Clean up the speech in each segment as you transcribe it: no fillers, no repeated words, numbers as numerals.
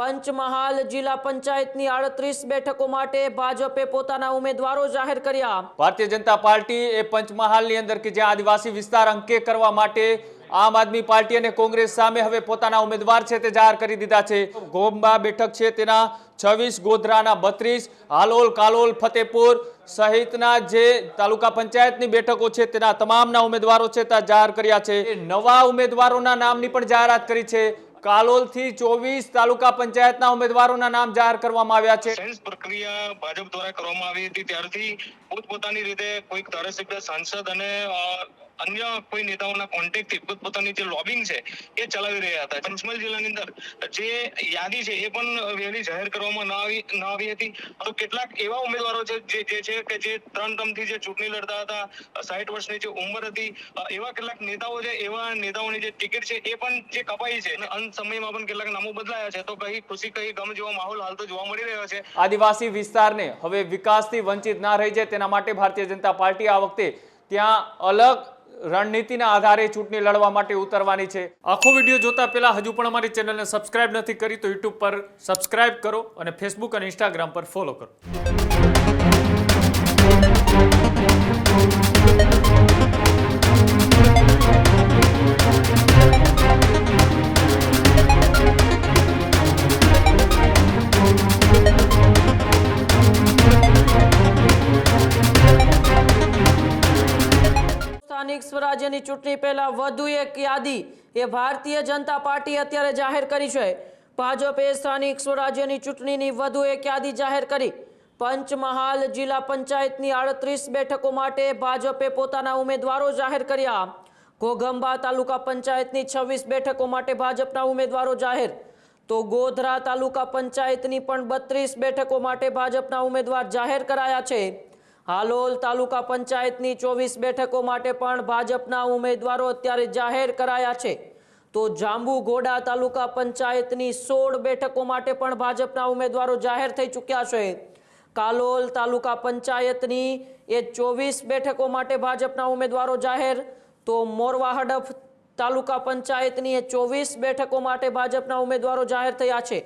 પંચમહાલ જિલ્લા પંચાયતની 38 બેઠકો માટે ભાજપે પોતાના ઉમેદવારો જાહેર કર્યા। ભારતીય જનતા પાર્ટી એ પંચમહાલની અંદર કે જ્યાં આદિવાસી વિસ્તાર અંકે કરવા માટે આમ આદમી પાર્ટી અને કોંગ્રેસ સામે હવે પોતાના ઉમેદવાર છે તે જાહેર કરી દીધા છે। ગોગંબા બેઠક છે તેના 26, ગોધરાના 32, હાલોલ, કાલોલ, ફતેપુર સહિતના જે તાલુકા પંચાયતની બેઠકો છે તેના તમામના ઉમેદવારો છે તે જાહેર કર્યા છે। નવા ઉમેદવારોના નામની પણ જાહેરાત કરી છે। કાલોલ થી 24 તાલુકા પંચાયતના ઉમેદવારોના નામ જાહેર કરવામાં આવ્યા છે। સેન્સ પ્રક્રિયા ભાજપ દ્વારા કરવામાં આવી હતી ત્યારથી પોતપોતાની રીતે કોઈક ધારાસભ્ય, સાંસદ અને અન્ય કોઈ નેતાઓના કોન્ટેક્ટથી પોતપોતાની જે લોબિંગ છે એ ચલાવી રહ્યા હતા। પંચમહાલ જિલ્લાની અંદર જે યાદી છે એ પણ વહેલી જાહેર કરવામાં ન આવી હતી। તો કેટલાક એવા ઉમેદવારો છે જે કે જે 3 ટર્મથી જે ચૂંટણી લડતા હતા, 60 વર્ષની જે ઉંમર હતી, એવા કેટલાક નેતાઓ છે, એવા નેતાઓની જે ટિકિટ છે એ પણ જે કપાઈ છે અને અંત સમયમાં પણ કેટલાક નામો બદલાયા છે। તો કઈ ખુશી કઈ ગમ જેવો માહોલ હાલ તો જોવા મળી રહ્યો છે। આદિવાસી વિસ્તારને હવે વિકાસથી વંચિત ના રહી જાય તેના માટે ભારતીય જનતા પાર્ટી આ વખતે ત્યાં અલગ રણનીતિના આધારે ચૂંટણી લડવા માટે ઉતરવાની છે। આખો વિડીયો જોતા પહેલા હજુ પણ અમારી ચેનલને સબસ્ક્રાઇબ નથી કરી તો યુટ્યુબ પર સબસ્ક્રાઇબ કરો અને ફેસબુક અને ઇન્સ્ટાગ્રામ પર ફોલો કરો। સ્થાનિક સ્વરાજ્યની ચૂંટણી પહેલા વધુ એક યાદી એ ભારતીય જનતા પાર્ટી અત્યારે જાહેર કરી છે। ભાજપે સ્થાનિક સ્વરાજ્યની ચૂંટણીની વધુ એક યાદી જાહેર કરી। પંચમહાલ જિલ્લા પંચાયતની 38 બેઠકો માટે ભાજપે પોતાના ઉમેદવારો જાહેર કર્યા। ઘોઘંબા તાલુકા પંચાયતની 26 બેઠકો માટે ભાજપના ઉમેદવારો જાહેર, તો ગોધરા તાલુકા પંચાયતની પણ 32 બેઠકો માટે ભાજપના ઉમેદવાર જાહેર કરાયા છે। હાલોલ તાલુકા પંચાયતની 24 બેઠકો માટે પણ ભાજપના ઉમેદવારો અત્યારે જાહેર કરાયા છે, તો જાંબુઘોડા તાલુકા પંચાયતની 16 બેઠકો માટે પણ ભાજપના ઉમેદવારો જાહેર થઈ ચૂક્યા છે। કાલોલ તાલુકા પંચાયતની એ 24 બેઠકો માટે ભાજપના ઉમેદવારો જાહેર, તો મોરવા હડફ તાલુકા પંચાયતની એ 24 બેઠકો માટે ભાજપના ઉમેદવારો જાહેર થયા છે,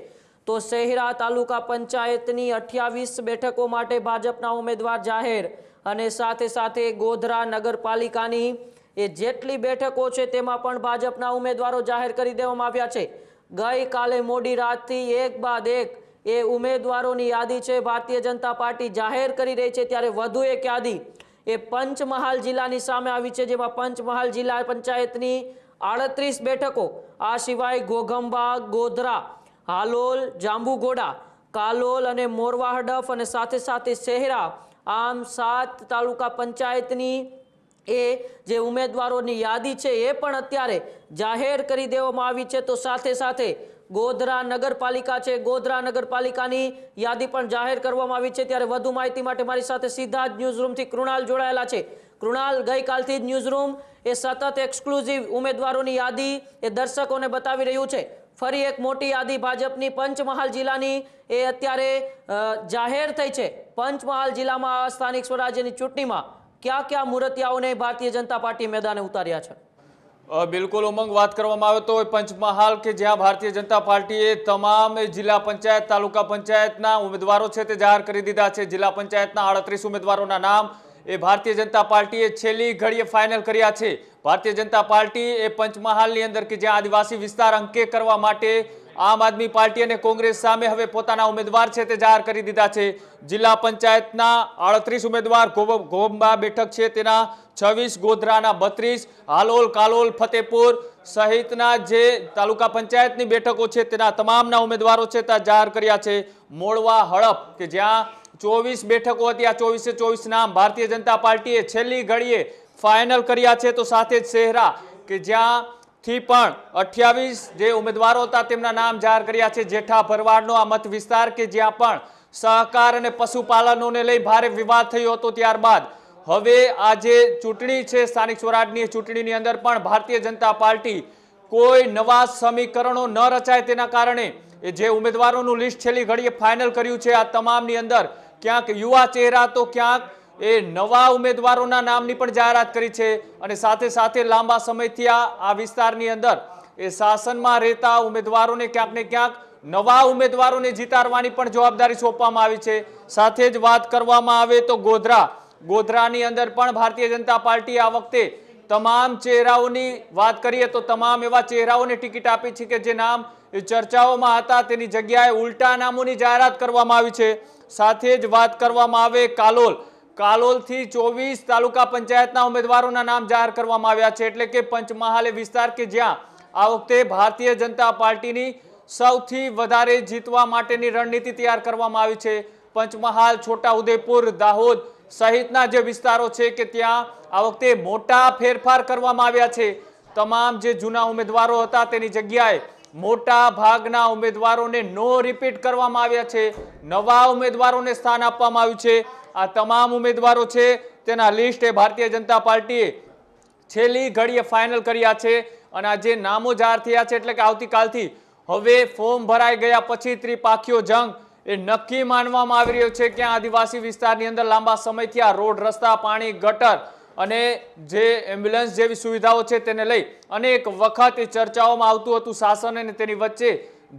તો શહેરા તાલુકા પંચાયતની 28 બેઠકો માટે ભાજપના ઉમેદવાર જાહેર, અને સાથે સાથે ગોધરા નગરપાલિકાની એ જેટલી બેઠકો છે તેમાં પણ ભાજપના ઉમેદવારો જાહેર કરી દેવામાં આવ્યા છે। ગઈકાલે મોડી રાતથી એક બાદ એક એ ઉમેદવારોની યાદી છે ભારતીય જનતા પાર્ટી જાહેર કરી રહી છે। ત્યારે વધુ એક યાદી એ પંચમહાલ જિલ્લાની સામે આવી છે, જેમાં પંચમહાલ જિલ્લા પંચાયતની 38 બેઠકો, આ સિવાય ઘોઘંબા, ગોધરા, હાલોલ, જાંબુઘોડા, કાલોલ અને મોરવા હડફ અને સાથે સાથે શહેરા, આમ 7 તાલુકા પંચાયતની એ જે ઉમેદવારોની યાદી છે એ પણ અત્યારે જાહેર કરી દેવામાં આવી છે। તો સાથે સાથે ગોધરા નગરપાલિકા છે, ગોધરા નગરપાલિકાની યાદી પણ જાહેર કરવામાં આવી છે। ત્યારે વધુ માહિતી માટે મારી સાથે સીધા જ ન્યૂઝરૂમથી કૃણાલ જોડાયેલા છે। કૃણાલ, ગઈકાલથી જ ન્યૂઝરૂમ એ સતત એક્સક્લુઝિવ ઉમેદવારોની યાદી એ દર્શકોને બતાવી રહ્યું છે। ફરી એક મોટી યાદી ભાજપની પંચમહાલ જિલ્લાની એ અત્યારે જાહેર થઈ છે। પંચમહાલ જિલ્લામાં સ્થાનિક સ્વરાજ્યની ચૂંટણીમાં ક્યાં ક્યાં મૂર્તિયાઓને ભારતીય જનતા પાર્ટી મેદાને ઉતાર્યા છે? બિલકુલ ઉમંગ, વાત કરવામાં આવે તો પંચમહાલ કે જ્યાં ભારતીય જનતા પાર્ટીએ તમામ જિલ્લા પંચાયત, તાલુકા પંચાયતના ઉમેદવારો છે તે જાહેર કરી દીધા છે। જિલ્લા પંચાયતના 38 ઉમેદવારોના નામ એ ભારતીય જનતા પાર્ટીએ છેલ્લી ઘડીએ ફાઇનલ કર્યા છે। ભારતીય જનતા પાર્ટી એ પંચમહાલની અંદર કે જ્યાં આદિવાસી વિસ્તાર અંકે કરવા માટે આમ આદમી પાર્ટી અને કોંગ્રેસ સામે હવે પોતાના ઉમેદવાર છે તે જાહેર કરી દીધા છે। જિલ્લા પંચાયતના 38 ઉમેદવાર, ઘોઘંબા બેઠક છે તેના 26, ગોધરાના 32, હાલોલ, કાલોલ, ફતેપુર સહિતના જે તાલુકા પંચાયતની બેઠકો છે તેના તમામના ઉમેદવારો છે તે જાહેર કર્યા છે। મોરવા હડફ કે જ્યાં 24 બેઠકો હતી, આ 24 નામ ભારતીય જનતા પાર્ટીએ છેલ્લી ઘડીએ ફાઇનલ કર્યા છે, તો સાથે જ શહેરા કે જ્યાં થી પણ 28 જે ઉમેદવારો હતા તેમના નામ જાહેર કર્યા છે। જેઠા ભરવાડનો આ મત વિસ્તાર કે જ્યાં પણ સહકાર અને પશુપાલનોને લઈ ભારે વિવાદ થયો હતો, ત્યારબાદ હવે આ જે ચૂંટણી છે સ્થાનિક સ્વરાજની ચૂંટણીની અંદર પણ ભારતીય જનતા પાર્ટી કોઈ નવા સમીકરણો ન રચાય તેના કારણે એ જે ઉમેદવારોનું લિસ્ટ છેલ્લી ઘડીએ ફાઇનલ કર્યું છે, આ તમામની અંદર ક્યાંક યુવા ચહેરા તો ક્યાંક એ નવા ઉમેદવારોના નામની પણ જાહેરાત કરી છે। અને સાથે સાથે લાંબા સમયથી આ વિસ્તારની અંદર એ શાસનમાં રહેતા ઉમેદવારોને ક્યાંક ને ક્યાંક નવા ઉમેદવારોને જીતાડવાની પણ જવાબદારી સોંપવામાં આવી છે। સાથે જ વાત કરવામાં આવે તો ગોધરાની અંદર પણ ભારતીય જનતા પાર્ટી આ વખતે તમામ ચહેરાઓની વાત કરીએ તો તમામ એવા ચહેરાઓને ટિકિટ આપી છે કે જે નામ ચર્ચાઓમાં હતા તેની જગ્યાએ ઉલટા નામોની જાહેરાત કરવામાં આવી છે। સાથે જ વાત કરવામાં આવે કાલોલથી 24 તાલુકા પંચાયતના ઉમેદવારોના નામ જાહેર કરવામાં આવ્યા છે। એટલે કે પંચમહાલ વિસ્તાર કે જ્યાં આ વખતે ભારતીય જનતા પાર્ટીની સૌથી વધારે જીતવા માટેની રણનીતિ તૈયાર કરવામાં આવી છે। પંચમહાલ, છોટાઉદેપુર, દાહોદ સહિતના જે વિસ્તારો છે કે ત્યાં આ વખતે મોટા ફેરફાર કરવામાં આવ્યા છે। તમામ જે જૂના ઉમેદવારો હતા તેની જગ્યાએ મોટા ભાગના ઉમેદવારોને નો રિપીટ કરવામાં આવ્યા છે। નવા ઉમેદવારોને સ્થાન આપવામાં આવ્યું છે। આ તમામ ઉમેદવારો છે તેના લિસ્ટ એ ભારતીય જનતા પાર્ટીએ છેલ્લી ઘડીએ ફાઇનલ કર્યા છે અને આ જે નામો જાહેર થયા છે એટલે કે આવતીકાલથી હવે ફોર્મ ભરાઈ ગયા પછી ત્રિપાખીયો જંગ એ નક્કી માનવામાં આવી રહ્યો છે કે આદિવાસી વિસ્તારની અંદર લાંબા સમયથી આ રોડ, રસ્તા, પાણી, ગટર અને જે એમ્બ્યુલન્સ જેવી સુવિધાઓ છે તેને લઈ અનેક વખત ચર્ચાઓમાં આવતું હતું શાસન અને તેની વચ્ચે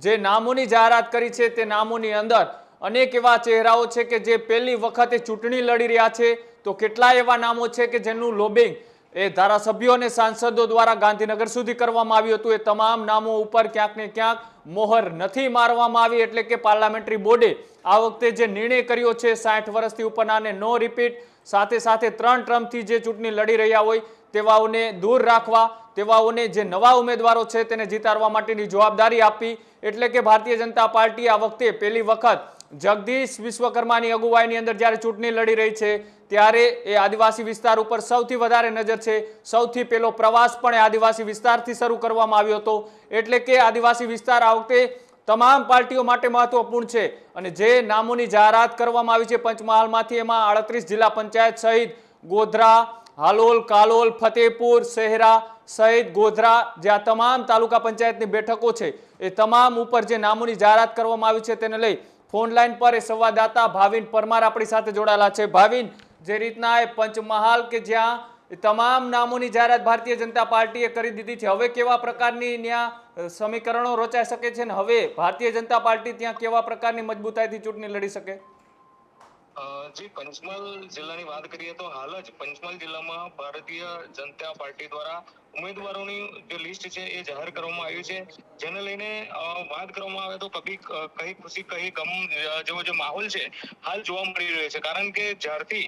જે નામોની જાહેરાત કરી છે તે નામોની અંદર અનેક એવા ચહેરાઓ છે કે જે પહેલી વખતે ચૂંટણી લડી રહ્યા છે તો કેટલાય એવા નામો છે કે જેનું લોબિંગ એ ધારાસભ્યો અને સાંસદો દ્વારા ગાંધીનગર સુધી કરવામાં આવ્યું હતું। એ તમામ નામો ઉપર ક્યાંક ને ક્યાંક મોહર નથી મારવામાં આવી એટલે કે પાર્લામેન્ટરી બોર્ડે આ વખતે જે નિર્ણય કર્યો છે 60 વર્ષથી ઉપરનાને નો રિપીટ, સાથે સાથે 3 ટર્મથી જે ચૂંટણી લડી રહ્યા હોય તેવાઓને દૂર રાખવા, તેવાઓને જે નવા ઉમેદવારો છે તેને જીતાડવા માટેની જવાબદારી આપી। એટલે કે ભારતીય જનતા પાર્ટી આ વખતે પહેલી વખત જગદીશ વિશ્વકર્માની અગુવાઈની અંદર જ્યારે ચૂંટણી લડી રહી છે ત્યારે એ આદિવાસી વિસ્તાર ઉપર સૌથી વધારે નજર છે। સૌથી પહેલો પ્રવાસ પણ આદિવાસી વિસ્તારથી શરૂ કરવામાં આવ્યો હતો એટલે કે આદિવાસી વિસ્તાર આ વખતે તમામ પાર્ટીઓ માટે મહત્વપૂર્ણ છે અને જે નામોની જાહેરાત કરવામાં આવી છે પંચમહાલમાંથી એમાં 38 જિલ્લા પંચાયત સહિત ગોધરા, હાલોલ, કાલોલ, ફતેપુર, શહેરા સહિત ગોધરા જ્યાં તમામ તાલુકા પંચાયતની બેઠકો છે એ તમામ ઉપર જે નામોની જાહેરાત કરવામાં આવી છે તેને લઈ ફોન લાઈન પર એ સંવાદદાતા ભાવિન પરમાર આપણી સાથે જોડાયેલા છે। ભાવિન, જે રીતના એ પંચમહાલ કે જ્યાં તમામ નામોની જાહેરાત ભારતીય જનતા પાર્ટીએ કરી દીધી છે, હવે કેવા પ્રકારની ત્યાં સમીકરણો રચાઈ શકે છે ને હવે ભારતીય જનતા પાર્ટી ત્યાં કેવા પ્રકારની મજબૂતાઈથી ચૂંટણી લડી શકે? જે પંચમહાલ જિલ્લાની વાત કરીએ તો હાલ જ પંચમહાલ જિલ્લામાં ભારતીય જનતા પાર્ટી દ્વારા ઉમેદવારોની જે લિસ્ટ છે એ જાહેર કરવામાં આવ્યું છે, જેને લઈને વાત કરવામાં આવે તો કઈ ખુશી કઈ ગમ જેવો જે માહોલ છે હાલ જોવા મળી રહ્યો છે। કારણ કે જ્યારથી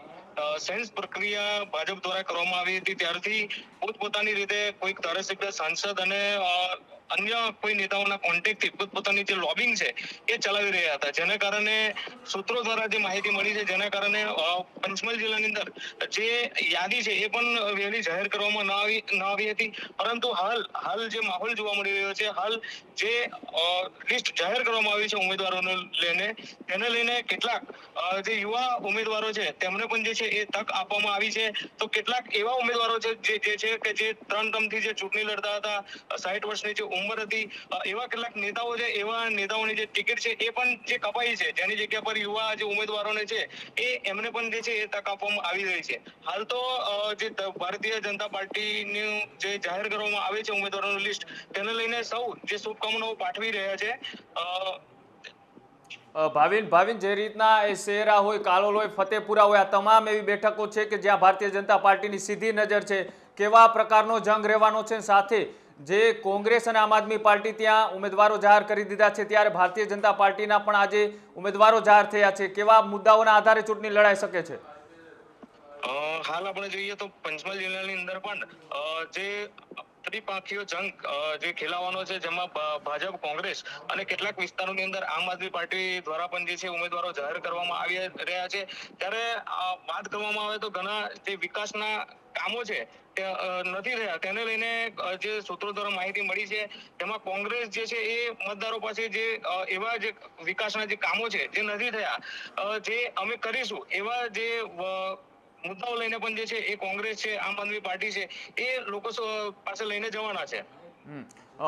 સેન્સ પ્રક્રિયા ભાજપ દ્વારા કરવામાં આવી હતી ત્યારથી પોતપોતાની રીતે કોઈક ધારાસભ્ય, સાંસદ અને અન્ય કોઈ નેતાઓના કોન્ટેક્ટથી પોતપોતાની જે લોબિંગ છે એ ચલાવી રહ્યા હતા, જેને કારણે સૂત્રો દ્વારા જે માહિતી મળી છે જેના કારણે પંચમહાલ જિલ્લાની અંદર જે યાદી છે એ પણ વહેલી જાહેર કરવામાં ન આવી હતી। પરંતુ હાલ જે માહોલ જોવા મળી રહ્યો છે, હાલ જે લિસ્ટ જાહેર કરવામાં આવી છે ઉમેદવારોને લઈને તેને લઈને કેટલાક જે યુવા ઉમેદવારો છે તેમને પણ જે છે એ તક આપવામાં આવી છે। તો કેટલાક એવા ઉમેદવારો છે જે છે કે જે 3 ટર્મથી જે ચૂંટણી લડતા હતા, 60 વર્ષની જે ઉંમર હતી, એવા કેટલાક નેતાઓ છે, એવા નેતાઓની જે ટિકિટ છે એ પણ જે કપાઈ છે, જેની જગ્યા પર યુવા જે ઉમેદવારોને છે એ એમને પણ જે છે એ તક આપવામાં આવી રહી છે। હાલ તો જે ભારતીય જનતા પાર્ટીનું જે જાહેર કરવામાં આવે છે ઉમેદવારોનું લિસ્ટ તેને લઈને સૌ જે શુભકામનાઓ પાઠવી રહ્યા છે। ભાવિન, જે રીતના એ શહેરા હોય, કાલોલ હોય, ફતેપુરા હોય, આ તમામ એવી બેઠકો છે કે જ્યાં ભારતીય જનતા પાર્ટીની સીધી નજર છે, કેવા પ્રકારનો જંગ રહેવાનો છે, સાથે જે કોંગ્રેસ અને આમ આદમી પાર્ટી ત્યાં ઉમેદવારો જાહેર કરી દીધા છે ત્યારે ભારતીય જનતા પાર્ટીના પણ આજે ઉમેદવારો જાહેર થયા છે, કેવા મુદ્દાઓના આધારે ચૂંટણી લડાઈ શકે છે? હાલ આપણે જોઈએ તો પંચમહાલ જિલ્લાની અંદર પણ જે ત્રિપાખીયો જંગ જે ખેલાવાનો છે જેમાં ભાજપ, કોંગ્રેસ અને કેટલાક વિસ્તારોની અંદર આમ આદમી પાર્ટી દ્વારા પણ જે છે ઉમેદવારો જાહેર કરવામાં આવી રહ્યા છે। ત્યારે વાત કરવામાં આવે તો ઘણા જે વિકાસના કામો છે તે નથી રહ્યા, તેને લઈને જે સૂત્રો દ્વારા માહિતી મળી છે તેમાં કોંગ્રેસ જે છે એ મતદારો પાસે જે એવા જે વિકાસના જે કામો છે જે નથી થયા, જે અમે કરીશું એવા જે મુદ્દાઓ લઈને પણ જે છે એ કોંગ્રેસ છે, આમ આદમી પાર્ટી છે એ લોકો પાસે લઈને જવાના છે।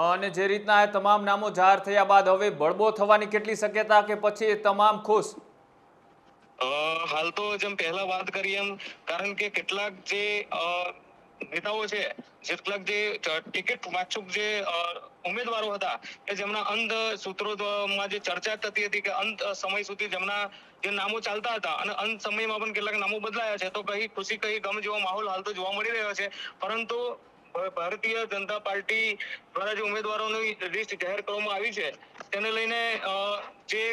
અને જે રીતના તમામ નામો જાહેર થયા બાદ હવે બળબો થવાની કેટલી શક્યતા કે પછી તમામ ખુશ? હાલ તો જેમ પહેલા વાત કરી એમ, કારણ કે કેટલાક જે નેતાઓ છે, કેટલાક જે ટિકિટ વાંચુક જે ઉમેદવારો હતા કે જેમના અંત સૂત્રોમાં જે ચર્ચા થતી હતી કે અંત સમય સુધી જેમના જે નામો ચાલતા હતા અને અંત સમયમાં પણ કેટલાક નામો બદલાયા છે, તો કઈ ખુશી કઈ ગમ જેવો માહોલ હાલ તો જોવા મળી રહ્યો છે. પરંતુ ભારતીય જનતા પાર્ટી દ્વારા જે ઉમેદવારોની લિસ્ટ જાહેર કરવામાં આવી છે તેને લઈને જે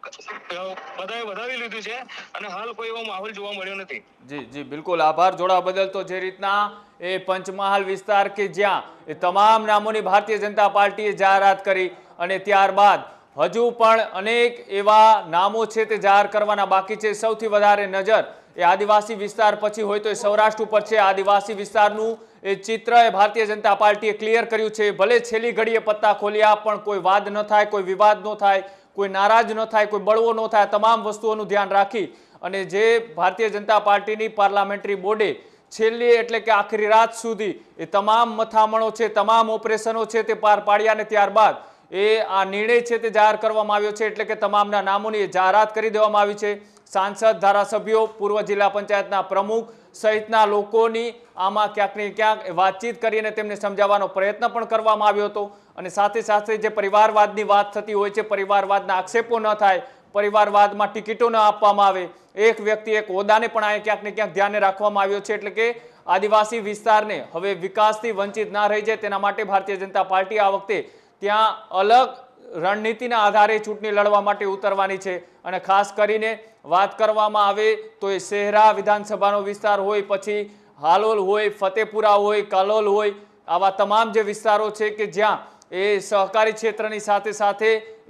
બધાએ વધાવી લીધું છે અને હાલ કોઈ એવો માહોલ જોવા મળ્યો નથી. જી જી બિલકુલ, આભાર જોડાવા બદલ. તો જે રીતના એ પંચમહાલ વિસ્તાર કે જ્યાં એ તમામ નામોની ભારતીય જનતા પાર્ટીએ જાહેરાત કરી અને ત્યારબાદ હજુ પણ અનેક એવા નામો છે તે જાહેર કરવાના બાકી છે. સૌથી વધારે નજર એ આદિવાસી વિસ્તાર પછી હોય તો એ સૌરાષ્ટ્ર ઉપર છે. આદિવાસી વિસ્તારનું એ ચિત્ર એ ભારતીય જનતા પાર્ટીએ ક્લિયર કર્યું છે. ભલે છેલ્લી ઘડીએ પત્તા ખોલ્યા પણ કોઈ વાદ ન થાય, કોઈ વિવાદ ન થાય, કોઈ નારાજ ન થાય, કોઈ બળવો ન થાય, તમામ વસ્તુઓનું ધ્યાન રાખી અને જે ભારતીય જનતા પાર્ટીની પાર્લામેન્ટરી બોર્ડે છેલ્લી એટલે કે આખરી રાત સુધી એ તમામ મથામણો છે, તમામ ઓપરેશનો છે તે પાર પાડ્યા અને ત્યારબાદ એ આ નિર્ણય છે તે જાહેર કરવામાં આવ્યો છે. એટલે કે તમામના નામોની જાહેરાત કરી દેવામાં આવી છે. સાંસદ, ધારાસભ્યો, પૂર્વ જિલ્લા પંચાયતના પ્રમુખ સહિતના લોકોની આમાં ક્યાંક ને ક્યાંક વાતચીત કરીને તેમને સમજાવવાનો પ્રયત્ન પણ કરવામાં આવ્યો હતો. અને સાથે સાથે જે પરિવારવાદની વાત થતી હોય છે, પરિવારવાદના આક્ષેપો ન થાય, પરિવારવાદમાં ટિકિટો ન આપવામાં આવે, એક વ્યક્તિ એક હોદ્દાને પણ આ ક્યાંક ને ક્યાંક ધ્યાને રાખવામાં આવ્યો છે. એટલે કે આદિવાસી વિસ્તારને હવે વિકાસથી વંચિત ના રહી જાય તેના માટે ભારતીય જનતા પાર્ટી આ વખતે ત્યાં અલગ રણનીતિના આધારે ચૂંટણી લડવા માટે ઉતરવાની છે. અને ખાસ કરીને વાત કરવામાં આવે તો એ શહેરા વિધાનસભાનો વિસ્તાર હોય, પછી હાલોલ હોય, ફતેપુરા હોય, કાલોલ હોય, આવા તમામ જે વિસ્તારો છે કે જ્યાં એ સહકારી ક્ષેત્રની સાથે સાથે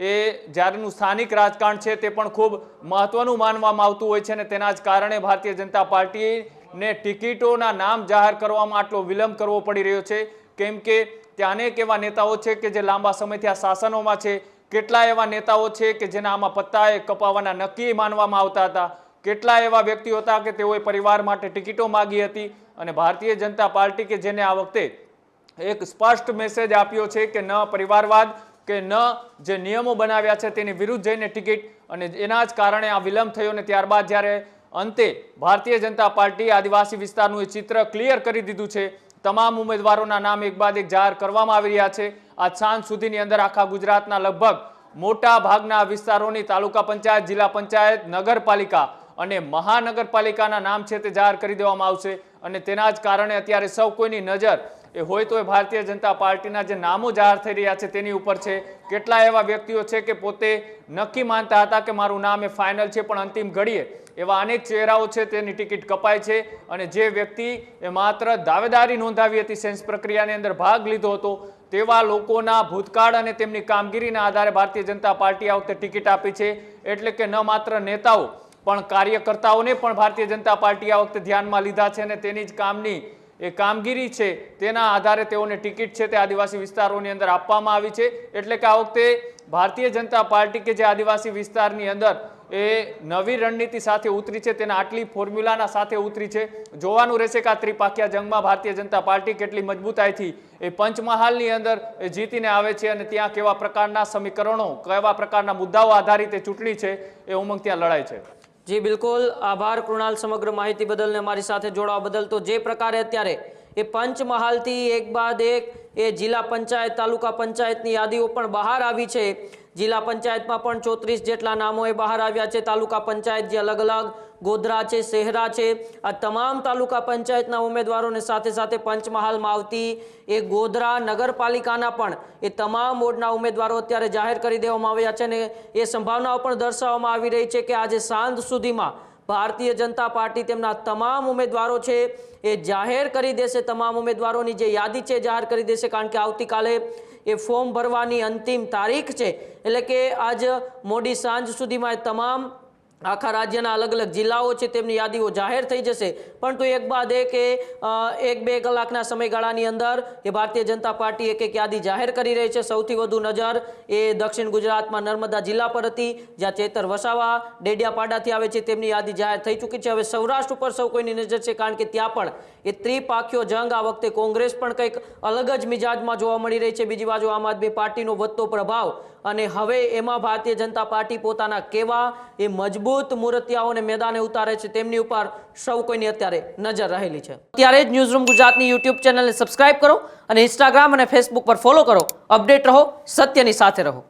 એ જ્યારનું સ્થાનિક રાજકારણ છે તે પણ ખૂબ મહત્વનું માનવામાં આવતું હોય છે. અને તેના જ કારણે ભારતીય જનતા પાર્ટીને ટિકિટોના નામ જાહેર કરવામાં આટલો વિલંબ કરવો પડી રહ્યો છે. કેમ કે ત્યાં અનેક એવા નેતાઓ છે કે જે લાંબા સમયથી આ શાસનોમાં છે, કેટલા એવા નેતાઓ છે કે જેના આમાં પત્તાએ કપાવવાના નક્કી માનવામાં આવતા હતા, કેટલા એવા વ્યક્તિઓ હતા કે તેઓએ પરિવાર માટે ટિકિટો માગી હતી. અને ભારતીય જનતા પાર્ટી કે જેને આ વખતે એક સ્પષ્ટ મેસેજ આપ્યો છે કે ન પરિવારવાદ કે ન જે નિયમો બનાવ્યા છે તેની વિરુદ્ધ જઈને ટિકિટ, અને એના જ કારણે આ વિલંબ થયો. અને ત્યારબાદ જ્યારે અંતે ભારતીય જનતા પાર્ટી આદિવાસી વિસ્તારનું એ ચિત્ર ક્લિયર કરી દીધું છે. તમામ ઉમેદવારોના નામ એક બાદ એક જાહેર કરવામાં આવી રહ્યા છે. આજ સાંજ સુધીની અંદર આખા ગુજરાતના લગભગ મોટા ભાગના વિસ્તારોની તાલુકા પંચાયત, જિલ્લા પંચાયત, નગરપાલિકા અને મહાનગરપાલિકાના નામ છે તે જાહેર કરી દેવામાં આવશે. અને તેના જ કારણે અત્યારે સૌ કોઈની નજર એ હોય તો એ ભારતીય જનતા પાર્ટીના જે નામો જાહેર થઈ રહ્યા છે તેની ઉપર છે. કેટલા એવા વ્યક્તિઓ છે કે પોતે નક્કી માનતા હતા કે મારું નામ એ ફાઇનલ છે, પણ અંતિમ ઘડીએ એવા અનેક ચહેરાઓ છે તેની ટિકિટ કપાય છે. અને જે વ્યક્તિ એ માત્ર દાવેદારી નોંધાવી હતી, સેન્સ પ્રક્રિયાની અંદર ભાગ લીધો હતો, તેવા લોકોના ભૂતકાળ અને તેમની કામગીરીના આધારે ભારતીય જનતા પાર્ટી આ વખતે ટિકિટ આપી છે. એટલે કે ન માત્ર નેતાઓ પણ કાર્યકર્તાઓને પણ ભારતીય જનતા પાર્ટી આ વખતે ધ્યાનમાં લીધા છે અને તેની જ કામની એ કામગીરી છે તેના આધારે તેઓને ટિકિટ છે તે આદિવાસી વિસ્તારોની અંદર આપવામાં આવી છે. એટલે કે આ વખતે ભારતીય જનતા પાર્ટી કે જે આદિવાસી વિસ્તારની અંદર એ નવી રણનીતિ સાથે ઉતરી છે, તેના આટલી ફોર્મ્યુલાના સાથે ઉતરી છે. જોવાનું રહેશે કે આ ત્રિપાખિયા જંગમાં ભારતીય જનતા પાર્ટી કેટલી મજબૂતાઈથી એ પંચમહાલની અંદર જીતીને આવે છે અને ત્યાં કેવા પ્રકારના સમીકરણો, કેવા પ્રકારના મુદ્દાઓ આધારિત એ ચૂંટણી છે એ ઉમંગ ત્યાં લડાય છે. જી બિલકુલ, આભાર કૃણાલ સમગ્ર માહિતી બદલ ને અમારી સાથે જોડાવા બદલ. તો જે પ્રકારે અત્યારે એ પંચમહાલથી એક બાદ એક એ જિલ્લા પંચાયત, તાલુકા પંચાયતની યાદીઓ પણ બહાર આવી છે. જિલ્લા પંચાયતમાં પણ 34 જેટલા નામો એ બહાર આવ્યા છે. તાલુકા પંચાયત જે અલગ અલગ ગોધરા છે, શહેરા છે, આ તમામ તાલુકા પંચાયતના ઉમેદવારોને સાથે સાથે પંચમહાલમાં આવતી એ ગોધરા નગરપાલિકાના પણ એ તમામ વોર્ડના ઉમેદવારો અત્યારે જાહેર કરી દેવામાં આવ્યા છે. અને એ સંભાવનાઓ પણ દર્શાવવામાં આવી રહી છે કે આજે સાંજ સુધીમાં ભારતીય જનતા પાર્ટી તેમના તમામ ઉમેદવારો છે એ જાહેર કરી દેશે. તમામ ઉમેદવારોની જે યાદી છે જાહેર કરી દેશે, કારણ કે આવતીકાલે એ ફોર્મ ભરવાની અંતિમ તારીખ છે. એટલે કે આજ મોડી સાંજ સુધીમાં તમામ આખા રાજ્યના અલગ અલગ જિલ્લાઓ છે તેમની યાદીઓ જાહેર થઈ જશે. પરંતુ એક બાદ એક એક બે કલાકના સમયગાળાની અંદર એ ભારતીય જનતા પાર્ટી એક એક યાદી જાહેર કરી રહી છે. સૌથી વધુ નજર એ દક્ષિણ ગુજરાતમાં નર્મદા જિલ્લા પર હતી, જ્યાં ચેતર વસાવા ડેડિયાપાડાથી આવે છે, તેમની યાદી જાહેર થઈ ચૂકી છે. હવે સૌરાષ્ટ્ર ઉપર સૌ કોઈની નજર છે, કારણ કે ત્યાં પણ એ ત્રિપાખ્યો જંગ. આ વખતે કોંગ્રેસ પણ કંઈક અલગ જ મિજાજમાં જોવા મળી રહી છે. બીજી બાજુ આમ આદમી પાર્ટીનો વધતો પ્રભાવ અને હવે એમાં ભારતીય જનતા પાર્ટી પોતાના કેવા એ મજબૂત મૂર્તિયાઓને મેદાને ઉતારે છે તેમની ઉપર સૌ કોઈની અત્યારે નજર રહેલી છે. ત્યારે જ ન્યૂઝરૂમ ગુજરાતની યુટ્યુબ ચેનલને સબસ્ક્રાઇબ કરો અને ઇન્સ્ટાગ્રામ અને ફેસબુક પર ફોલો કરો. અપડેટ રહો, સત્યની સાથે રહો.